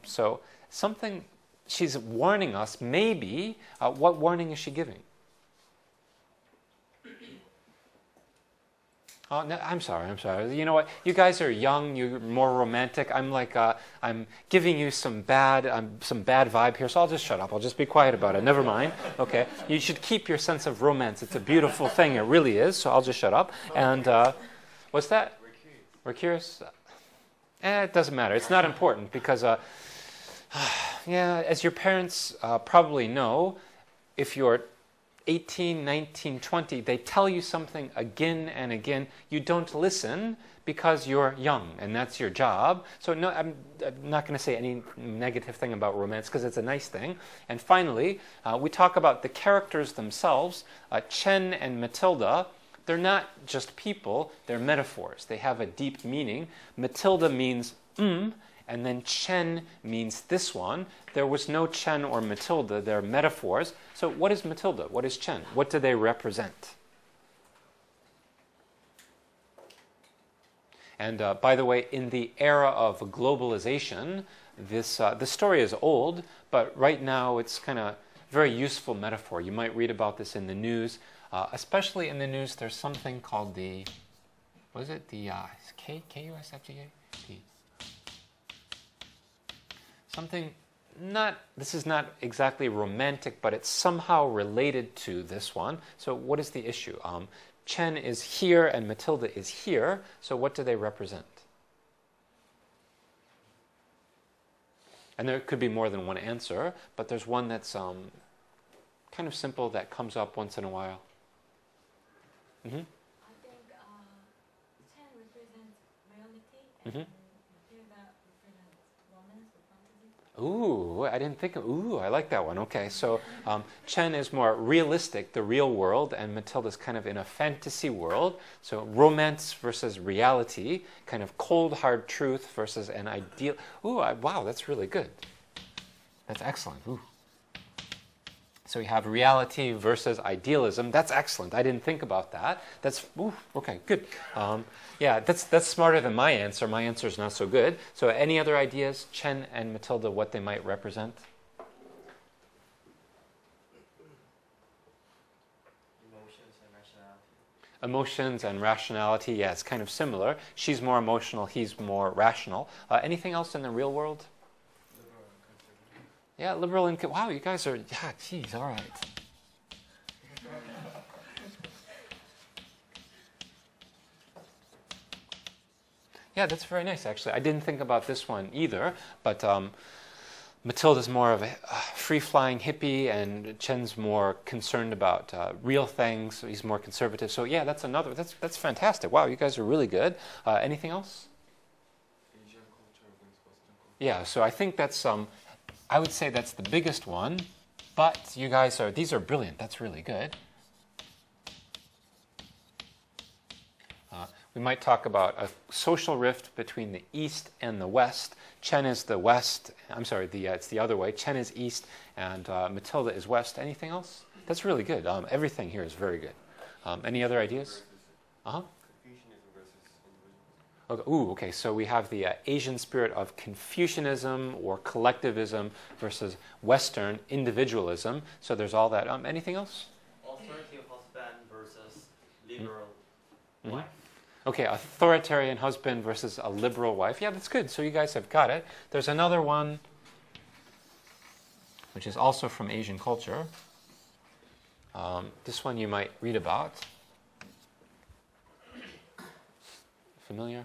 S1: So something, she's warning us, maybe, what warning is she giving? Oh, no, I'm sorry. You know what? You guys are young. You're more romantic. I'm like, I'm giving you some bad vibe here. So I'll just shut up. I'll just be quiet about it. Never mind. Okay. You should keep your sense of romance. It's a beautiful thing. It really is. So I'll just shut up. And what's that? We're curious. It doesn't matter. It's not important because, yeah, as your parents probably know, if you're 18, 19, 20, they tell you something again and again. You don't listen because you're young, and that's your job. So no, I'm not going to say any negative thing about romance because it's a nice thing. And finally, we talk about the characters themselves. Chen and Matilda, they're not just people, they're metaphors. They have a deep meaning. Matilda means and then Chen means this one. There was no Chen or Matilda. They're metaphors. So what is Matilda? What is Chen? What do they represent? And by the way, in the era of globalization, this story is old, but right now it's kind of very useful metaphor. You might read about this in the news. Especially in the news, there's something called the, what is it? The KUSFGA? Something this is not exactly romantic, but it's somehow related to this one. So what is the issue? Chen is here and Matilda is here. So what do they represent? And there could be more than one answer, but there's one that's kind of simple that comes up once in a while.
S9: I think Chen represents reality and Matilda represents romance or fantasy.
S1: Ooh, I didn't think of, ooh, I like that one. Okay, so Chen is more realistic, the real world, and Matilda's kind of in a fantasy world. So romance versus reality, kind of cold, hard truth versus an ideal. Ooh, wow, that's really good. That's excellent. Ooh. So we have reality versus idealism. That's excellent. I didn't think about that. That's, ooh, okay, good. Yeah, that's smarter than my answer. My answer is not so good. So any other ideas, Chen and Matilda, what they might represent? Emotions and rationality, yeah, it's kind of similar. She's more emotional, he's more rational. Anything else in the real world? Yeah, liberal and wow, you guys are, yeah, geez, all right. Yeah, that's very nice, actually. I didn't think about this one either, but Matilda's more of a free-flying hippie, and Chen's more concerned about real things. He's more conservative. So yeah, that's another. That's fantastic. Wow, you guys are really good. Anything else?
S3: Asian culture against Western culture.
S1: Yeah, so I think that's I would say that's the biggest one. But you guys are these are brilliant. That's really good. We might talk about a social rift between the East and the West. Chen is the West. I'm sorry, it's the other way. Chen is East, and Matilda is West. Anything else? That's really good. Everything here is very good. Any other ideas?
S3: Confucianism versus individualism.
S1: Okay. Ooh, okay. So we have the Asian spirit of Confucianism or collectivism versus Western individualism. So there's all that. Anything else?
S2: Alternative husband versus liberal
S1: Mm-hmm.
S2: wife.
S1: Okay, authoritarian husband versus a liberal wife. Yeah, that's good. So you guys have got it. There's another one, which is also from Asian culture. This one you might read about. Familiar?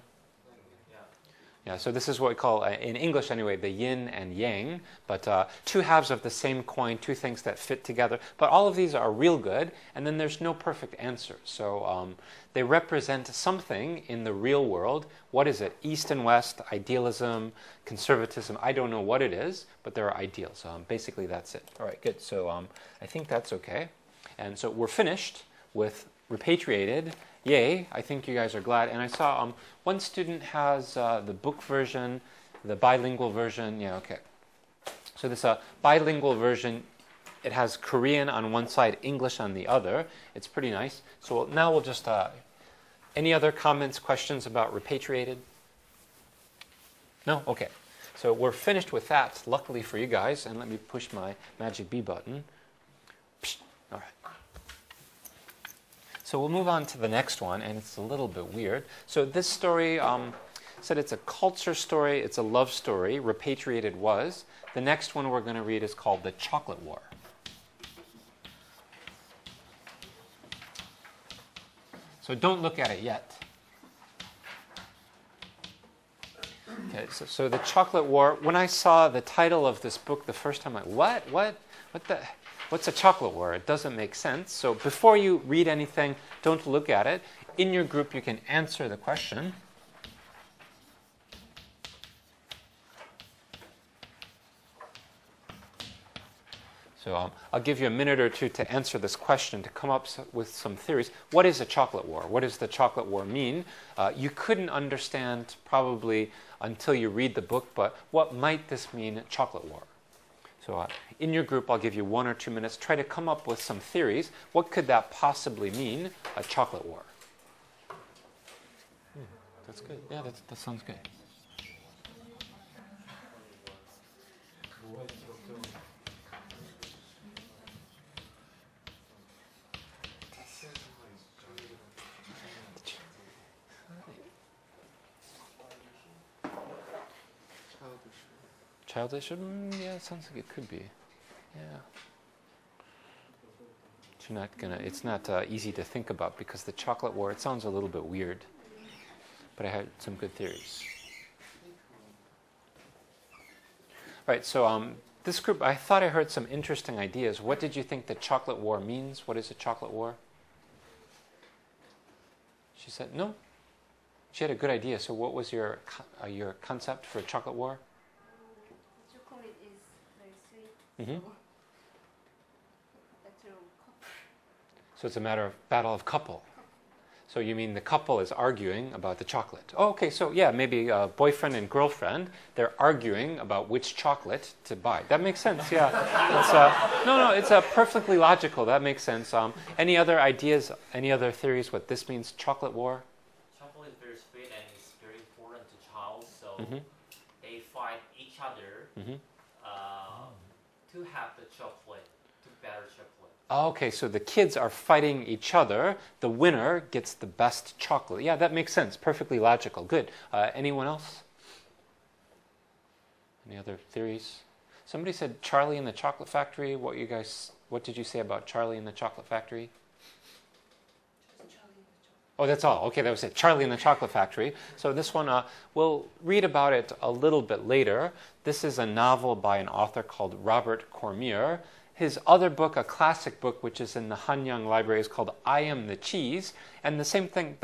S1: Yeah, so this is what we call, in English anyway, the yin and yang, but two halves of the same coin, two things that fit together. But all of these are real good, and then there's no perfect answer. So they represent something in the real world. What is it? East and West, idealism, conservatism. I don't know what it is, but there are ideals. Basically, that's it. All right, good. So I think that's okay. And so we're finished with Repatriated. Yay, I think you guys are glad. And I saw one student has the book version, the bilingual version. Yeah, okay. So this bilingual version, it has Korean on one side, English on the other. It's pretty nice. So now we'll just, any other comments, questions about Repatriated? No? Okay. So we're finished with that, luckily for you guys. And let me push my magic B button. Psst. All right. So we'll move on to the next one, and it's a little bit weird. So this story said it's a culture story, it's a love story. Repatriated was. The next one we're going to read is called The Chocolate War. So don't look at it yet. Okay, so The Chocolate War, when I saw the title of this book the first time, I'm like, what's a chocolate war? It doesn't make sense. So before you read anything, don't look at it. In your group, you can answer the question. So I'll give you a minute or two to answer this question, to come up with some theories. What is a chocolate war? What does the chocolate war mean? You couldn't understand probably until you read the book, but what might this mean, chocolate war? So in your group, I'll give you 1 or 2 minutes. Try to come up with some theories. What could that possibly mean, a chocolate war? That's good. Yeah, that sounds good. Childish? Yeah, it sounds like it could be. Yeah. You're not gonna. It's not easy to think about because the chocolate war. It sounds a little bit weird, but I had some good theories. Right. So this group, I thought I heard some interesting ideas. What did you think the chocolate war means? What is a chocolate war? She said no. She had a good idea. So what was your concept for a chocolate war?
S9: Chocolate is very sweet.
S1: Mm-hmm.
S9: So
S1: So it's a matter of battle of couple. So you mean the couple is arguing about the chocolate. Oh, okay, so yeah, maybe a boyfriend and girlfriend, they're arguing about which chocolate to buy. That makes sense, yeah. It's perfectly logical. That makes sense. Any other ideas, any other theories what this means, chocolate war?
S2: Chocolate is very sweet and it's very important to child, so
S1: Mm-hmm.
S2: they fight each other
S1: Mm-hmm.
S2: to have the chocolate. better chocolate.
S1: Okay, so the kids are fighting each other. The winner gets the best chocolate. Yeah, that makes sense. Perfectly logical. Good. Anyone else? Any other theories? Somebody said Charlie and the Chocolate Factory. What did you say about Charlie and the Chocolate Factory? Oh, that's all. Okay, that was it. Charlie and the Chocolate Factory. So this one, we'll read about it a little bit later. This is a novel by an author called Robert Cormier. His other book, a classic book, which is in the Hanyang Library, is called I Am the Cheese. And the same thing,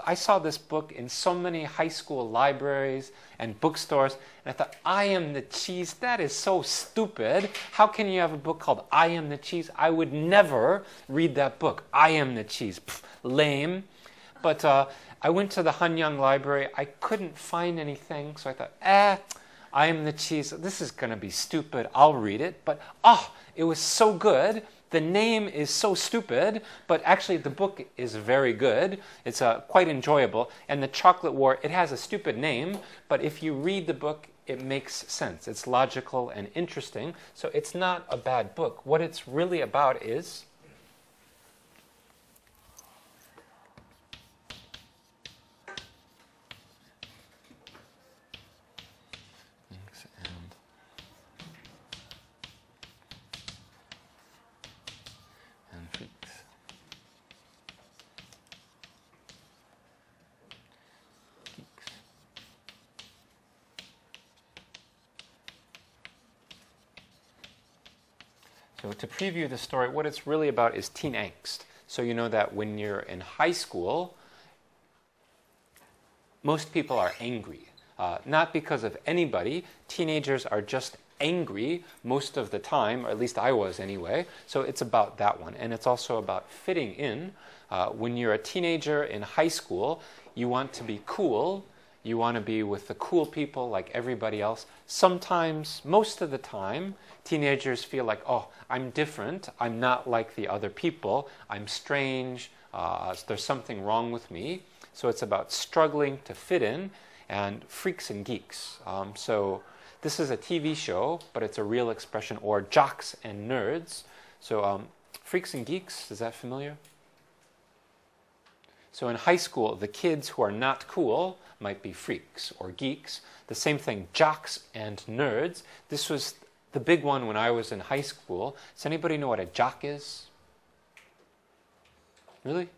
S1: I saw this book in so many high school libraries and bookstores, and I thought, I Am the Cheese, that is so stupid. How can you have a book called I Am the Cheese? I would never read that book. I Am the Cheese. Pff, lame. But I went to the Hanyang Library. I couldn't find anything, so I thought, I Am the Cheese. This is going to be stupid. I'll read it. But, it was so good. The name is so stupid, but actually the book is very good. It's quite enjoyable. And The Chocolate War, it has a stupid name, but if you read the book, it makes sense. It's logical and interesting. So it's not a bad book. What it's really about is... So to preview the story, what it's really about is teen angst. So you know that when you're in high school, most people are angry. Not because of anybody. Teenagers are just angry most of the time, or at least I was anyway. So it's about that one. And it's also about fitting in. When you're a teenager in high school, you want to be cool. You want to be with the cool people like everybody else. Sometimes, most of the time, teenagers feel like, oh, I'm different. I'm not like the other people. I'm strange. There's something wrong with me. So it's about struggling to fit in, and freaks and geeks. So this is a TV show, but it's a real expression, or jocks and nerds. So freaks and geeks, is that familiar? So in high school, the kids who are not cool might be freaks or geeks. The same thing, jocks and nerds. This was the big one when I was in high school. Does anybody know what a jock is? Really?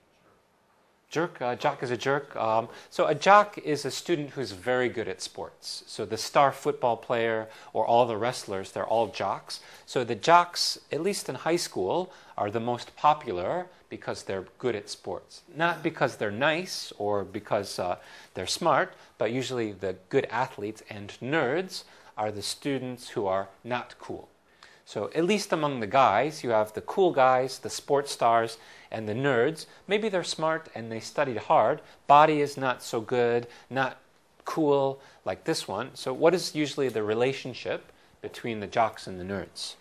S1: Jerk? Jock is a jerk. So a jock is a student who's very good at sports. So the star football player or all the wrestlers, they're all jocks. So the jocks, at least in high school, are the most popular because they're good at sports. Not because they're nice or because they're smart, but usually the good athletes. And nerds are the students who are not cool. So at least among the guys, you have the cool guys, the sports stars, and the nerds. Maybe they're smart and they studied hard. Body is not so good, not cool like this one. So what is usually the relationship between the jocks and the nerds?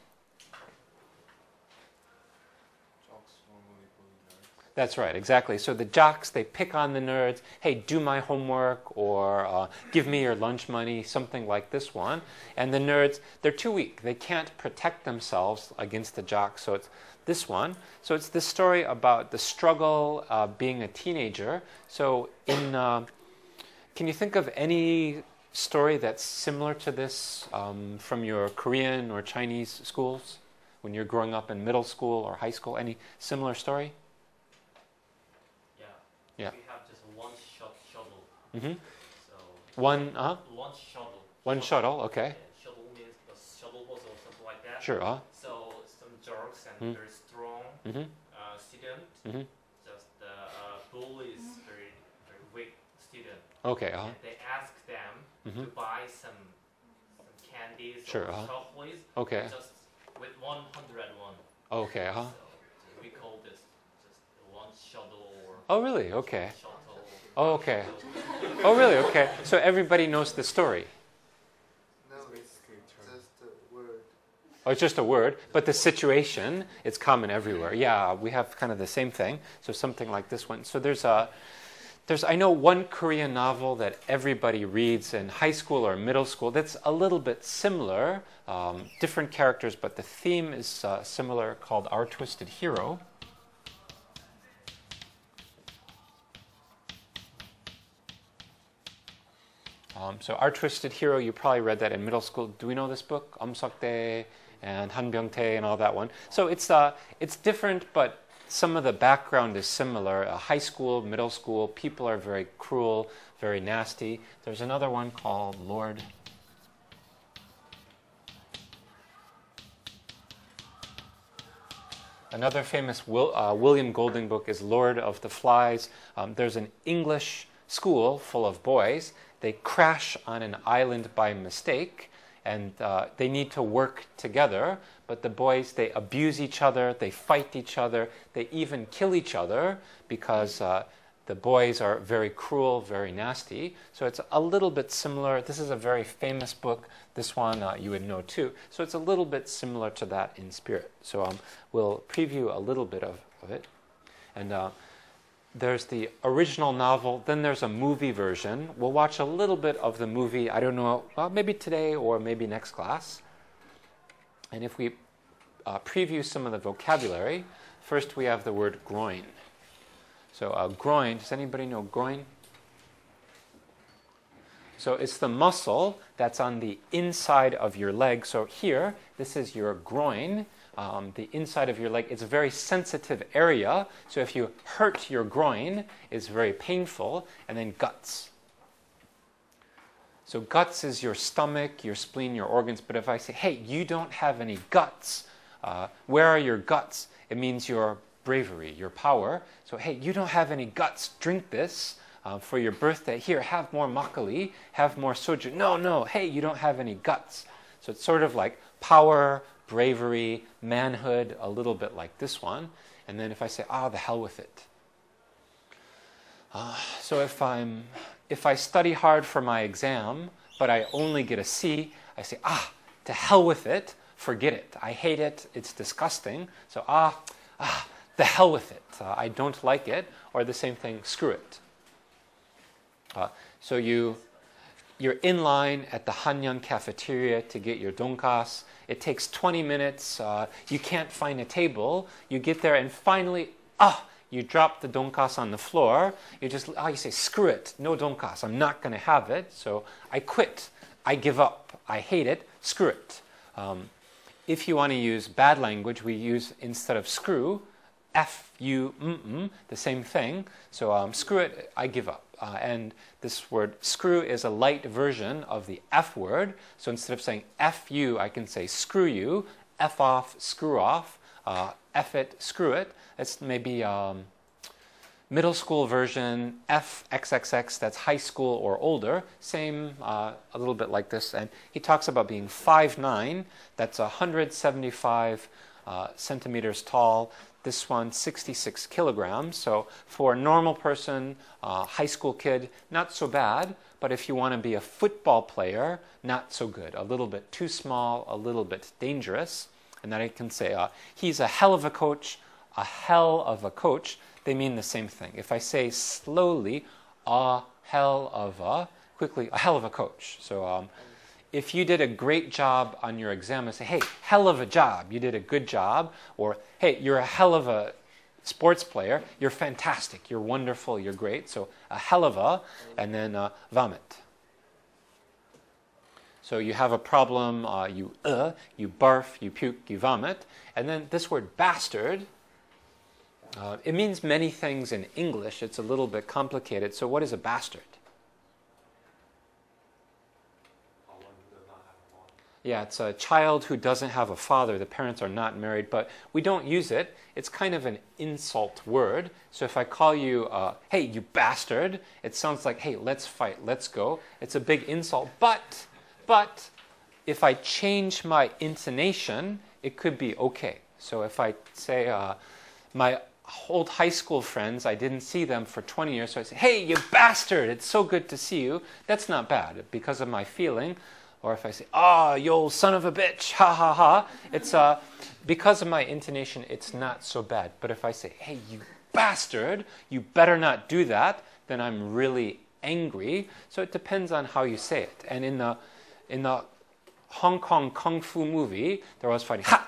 S3: Jocks normally bully nerds.
S1: That's right, exactly. So the jocks, they pick on the nerds. Hey, do my homework, or give me your lunch money, something like this one. And the nerds, they're too weak. They can't protect themselves against the jocks. So it's this one. So it's this story about the struggle being a teenager. So can you think of any story that's similar to this from your Korean or Chinese schools when you're growing up in middle school or high school? Any similar story?
S2: Yeah. We have just one shuttle.
S1: Mm-hmm.
S2: So
S1: One
S2: shuttle.
S1: One shuttle, okay.
S2: Yeah, shuttle means a shuttle bus or something like that.
S1: Sure.
S2: So some jerks and very strong student. Just the bull is very weak student.
S1: Okay.
S2: And they ask them to buy some candies
S1: Sure,
S2: or chocolates.
S1: Okay.
S2: Just with 101.
S1: Okay.
S2: So we call this just one shuttle. Or
S1: Oh, really? Okay.
S2: shuttle.
S1: Oh, okay. Oh, really? Okay. So everybody knows the story.
S8: No, it's just a word.
S1: Oh, it's just a word, but the situation, it's common everywhere. Yeah, we have kind of the same thing. So something like this one. So there's there's, I know, one Korean novel that everybody reads in high school or middle school that's a little bit similar, different characters, but the theme is similar, called Our Twisted Hero. So Our Twisted Hero, you probably read that in middle school. Do we know this book? Seok-dae and Han Byung-tae and all that one. So it's different, but some of the background is similar. High school, middle school, people are very cruel, very nasty. There's another one called Lord. Another famous William Golding book is Lord of the Flies. There's an English school full of boys. They crash on an island by mistake, and they need to work together. But the boys, they abuse each other, they fight each other, they even kill each other because the boys are very cruel, very nasty. So it's a little bit similar. This is a very famous book. This one you would know too. So it's a little bit similar to that in spirit. So we'll preview a little bit of it. And there's the original novel, then there's a movie version. We'll watch a little bit of the movie, I don't know, maybe today or maybe next class. And if we preview some of the vocabulary, first we have the word groin. So groin, does anybody know groin? So it's the muscle that's on the inside of your leg. So here, this is your groin. The inside of your leg, it's a very sensitive area. So if you hurt your groin, it's very painful. And then guts. So guts is your stomach, your spleen, your organs. But if I say, hey, you don't have any guts, where are your guts? It means your bravery, your power. So hey, you don't have any guts, drink this for your birthday. Here, have more makgeolli, have more soju. No, hey, you don't have any guts. So it's sort of like power, bravery, manhood, a little bit like this one. And then if I say, the hell with it. So if I study hard for my exam, but I only get a C, I say, to hell with it, forget it. I hate it, it's disgusting. So the hell with it. I don't like it. Or the same thing, screw it. So you're in line at the Hanyan cafeteria to get your donkas. It takes 20 minutes. You can't find a table. You get there and finally, you drop the donkas on the floor. You say, screw it, no donkas. I'm not going to have it. So I quit. I give up. I hate it. Screw it. If you want to use bad language, we use, instead of screw, F-U, the same thing. So screw it, I give up. And this word screw is a light version of the F word. So instead of saying F-U, I can say screw you, F off, screw off, F it, screw it. It's maybe middle school version, F-XXX, that's high school or older. Same, a little bit like this. And he talks about being 5'9", that's 175 centimeters tall. This one, 66 kilograms. So for a normal person, high school kid, not so bad. But if you want to be a football player, not so good. A little bit too small, a little bit dangerous. And then I can say, he's a hell of a coach, a hell of a coach. They mean the same thing. If I say slowly, a hell of a, quickly, a hell of a coach. So if you did a great job on your exam, I say, hey, hell of a job, you did a good job. Or, hey, you're a hell of a sports player, you're fantastic, you're wonderful, you're great. So a hell of a, and then vomit. So you have a problem, you barf, you puke, you vomit. And then this word bastard, it means many things in English. It's a little bit complicated. So what is a bastard? Yeah, it's a child who doesn't have a father. The parents are not married, but we don't use it. It's kind of an insult word. So if I call you, hey, you bastard, it sounds like, hey, let's fight, let's go. It's a big insult. But if I change my intonation, it could be okay. So if I say, my old high school friends, I didn't see them for 20 years, so I say, hey, you bastard, it's so good to see you. That's not bad because of my feeling. Or if I say, you old son of a bitch, ha ha ha, it's because of my intonation, it's not so bad. But if I say, hey, you bastard, you better not do that, then I'm really angry. So it depends on how you say it. And in the Hong Kong Kung Fu movie, they're always fighting, ha!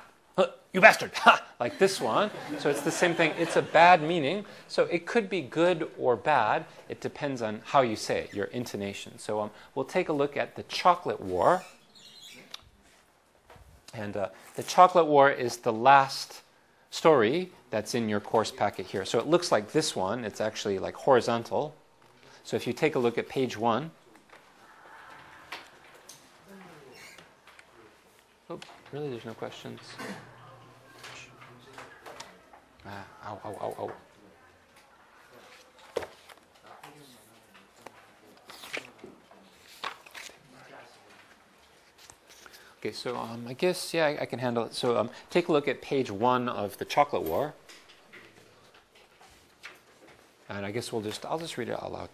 S1: You bastard! Ha! Like this one. So it's the same thing. It's a bad meaning. So it could be good or bad. It depends on how you say it, your intonation. So we'll take a look at the Chocolate War. And the Chocolate War is the last story that's in your course packet here. So it looks like this one. It's actually like horizontal. So if you take a look at page 1. Oh, really? There's no questions? Ow, ow, ow, ow. Okay, so I guess, yeah, I can handle it. So take a look at page 1 of the Chocolate War. And I guess I'll just read it out loud.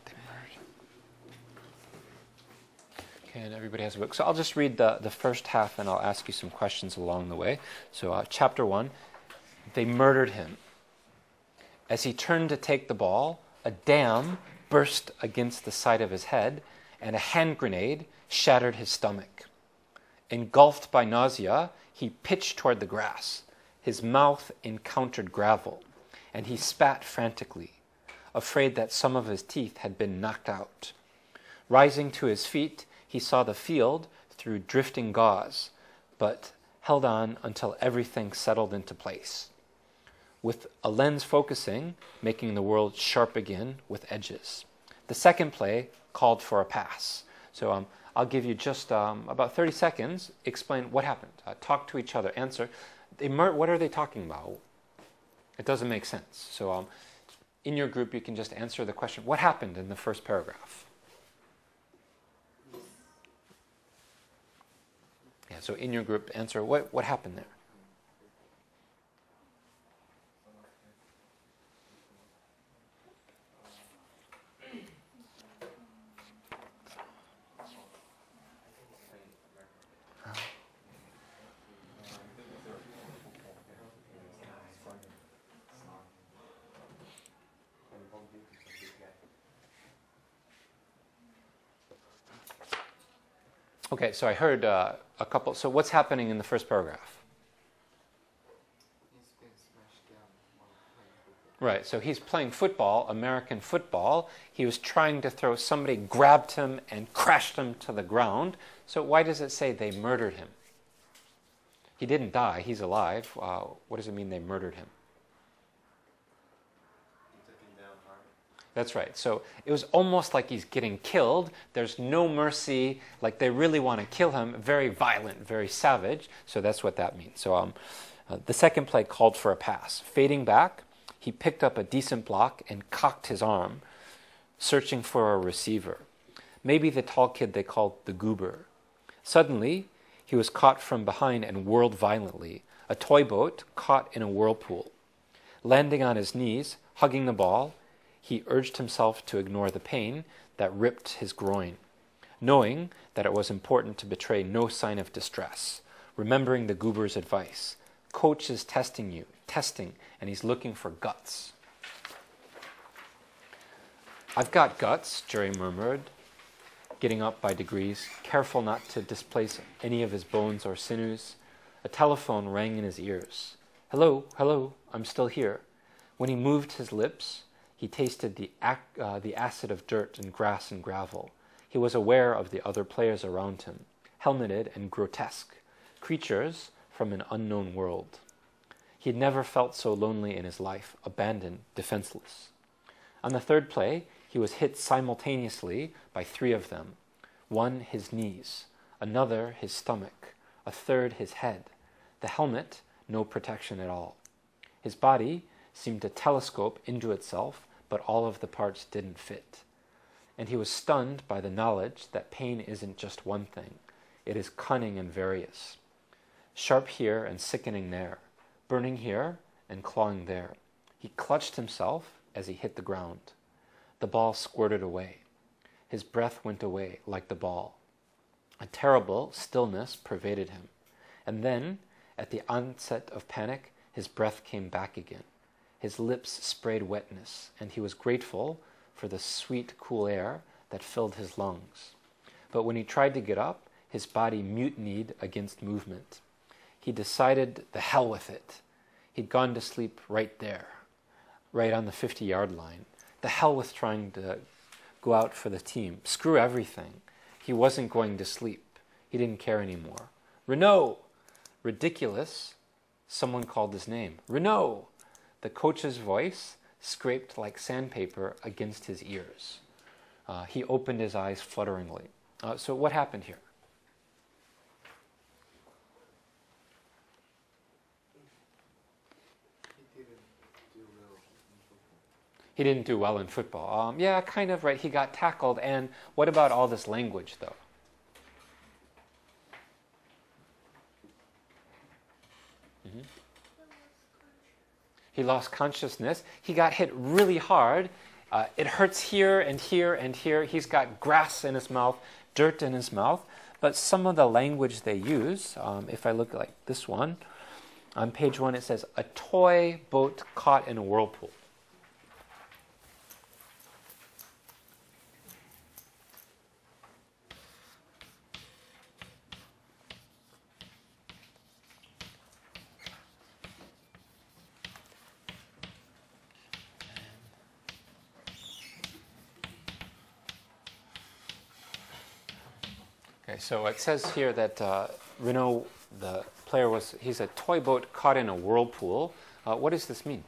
S1: Okay, and everybody has a book. So I'll just read the first half and I'll ask you some questions along the way. So chapter 1, they murdered him. As he turned to take the ball, a dam burst against the side of his head and a hand grenade shattered his stomach. Engulfed by nausea, he pitched toward the grass. His mouth encountered gravel, and he spat frantically, afraid that some of his teeth had been knocked out. Rising to his feet, he saw the field through drifting gauze, but held on until everything settled into place, with a lens focusing, making the world sharp again with edges. The second play called for a pass. So I'll give you just about 30 seconds, explain what happened. Talk to each other, answer. What are they talking about? It doesn't make sense. So in your group, you can just answer the question, what happened in the first paragraph? Yeah, so in your group, answer, what happened there? Okay, so I heard a couple. So what's happening in the first paragraph? Right, so he's playing football, American football. He was trying to throw, somebody grabbed him and crashed him to the ground. So why does it say they murdered him? He didn't die, he's alive. What does it mean they murdered him? That's right. So it was almost like he's getting killed. There's no mercy. Like they really want to kill him. Very violent, very savage. So that's what that means. So the second play called for a pass. Fading back, he picked up a decent block and cocked his arm, searching for a receiver. Maybe the tall kid they called the goober. Suddenly, he was caught from behind and whirled violently. A toy boat caught in a whirlpool. Landing on his knees, hugging the ball, he urged himself to ignore the pain that ripped his groin, knowing that it was important to betray no sign of distress, remembering the goober's advice. Coach is testing you, and he's looking for guts. I've got guts, Jerry murmured, getting up by degrees, careful not to displace any of his bones or sinews. A telephone rang in his ears. Hello, hello, I'm still here. When he moved his lips, he tasted the acid of dirt and grass and gravel. He was aware of the other players around him, helmeted and grotesque, creatures from an unknown world. He had never felt so lonely in his life, abandoned, defenseless. On the third play, he was hit simultaneously by 3 of them. One, his knees, another, his stomach, a third, his head. The helmet, no protection at all. His body seemed to telescope into itself, but all of the parts didn't fit. And he was stunned by the knowledge that pain isn't just one thing. It is cunning and various. Sharp here and sickening there, burning here and clawing there. He clutched himself as he hit the ground. The ball squirted away. His breath went away like the ball. A terrible stillness pervaded him. And then, at the onset of panic, his breath came back again. His lips sprayed wetness, and he was grateful for the sweet, cool air that filled his lungs. But when he tried to get up, his body mutinied against movement. He decided the hell with it. He'd gone to sleep right there, right on the 50-yard line. The hell with trying to go out for the team. Screw everything. He wasn't going to sleep. He didn't care anymore. Renaud! Ridiculous. Someone called his name. Renaud! The coach's voice scraped like sandpaper against his ears. He opened his eyes flutteringly. So what happened here? He didn't do well in football. Yeah, kind of, right. He got tackled. And what about all this language, though? Mm-hmm. He lost consciousness. He got hit really hard. It hurts here and here and here. He's got grass in his mouth, dirt in his mouth. But some of the language they use, if I look like this one, on page 1 it says, a toy boat caught in a whirlpool. So it says here that Renaud, the player, he's a toy boat caught in a whirlpool. What does this mean?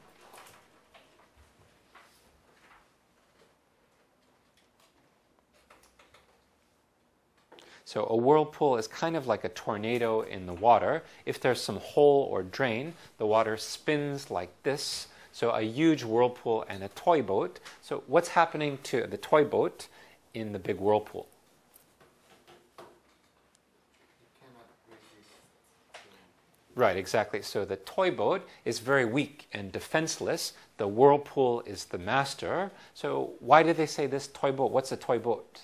S1: So a whirlpool is kind of like a tornado in the water. If there's some hole or drain, the water spins like this. So a huge whirlpool and a toy boat. So what's happening to the toy boat in the big whirlpool? Right, exactly. So the toy boat is very weak and defenseless. The whirlpool is the master. So why did they say this toy boat? What's a toy boat?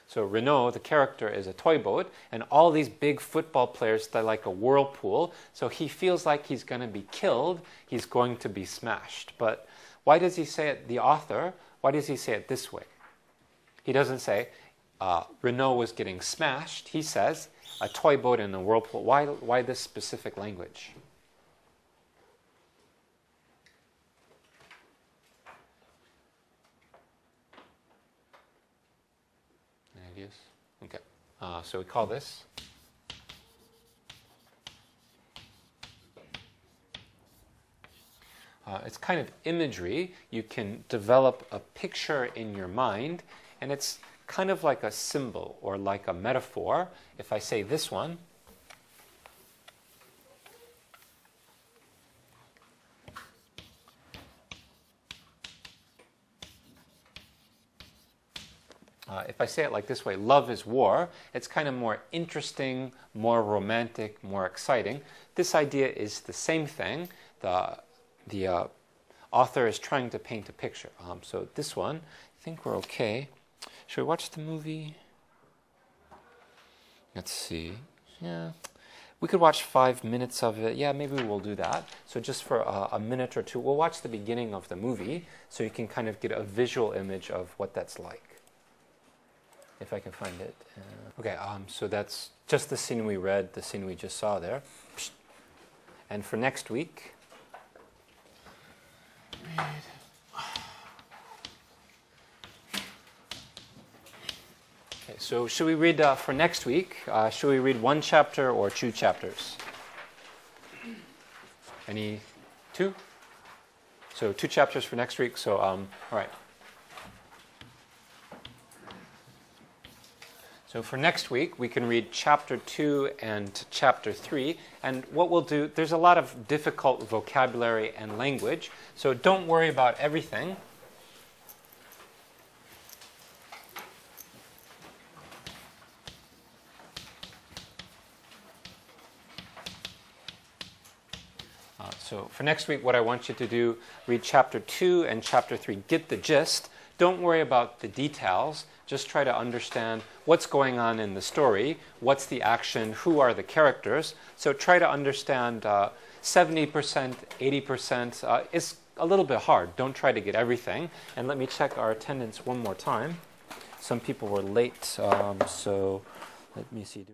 S1: So Renaud, the character, is a toy boat, and all these big football players, they're like a whirlpool. So he feels like he's going to be killed. He's going to be smashed. But why does he say it, the author, why does he say it this way? He doesn't say Renaud was getting smashed. He says a toy boat in a whirlpool. Why this specific language? Any ideas? Okay. So we call this it's kind of imagery. You can develop a picture in your mind, and it's kind of like a symbol or like a metaphor. If I say this one, if I say it like this way, love is war, it's kind of more interesting, more romantic, more exciting. This idea is the same thing. The author is trying to paint a picture. So this one, I think we're okay. Should we watch the movie? Let's see. Yeah, we could watch 5 minutes of it. Yeah, maybe we'll do that. So just for a minute or two, we'll watch the beginning of the movie so you can kind of get a visual image of what that's like. If I can find it. Okay, so that's just the scene we read, the scene we just saw there. And for next week, okay, so should we read for next week? Should we read 1 chapter or 2 chapters? Any 2? So 2 chapters for next week. So all right. So for next week, we can read chapter 2 and chapter 3. And what we'll do, there's a lot of difficult vocabulary and language, so don't worry about everything. So for next week, what I want you to do, read chapter 2 and chapter 3. Get the gist. Don't worry about the details. Just try to understand what's going on in the story, what's the action, who are the characters. So try to understand 70%, 80% is a little bit hard. Don't try to get everything. And let me check our attendance one more time. Some people were late, so let me see.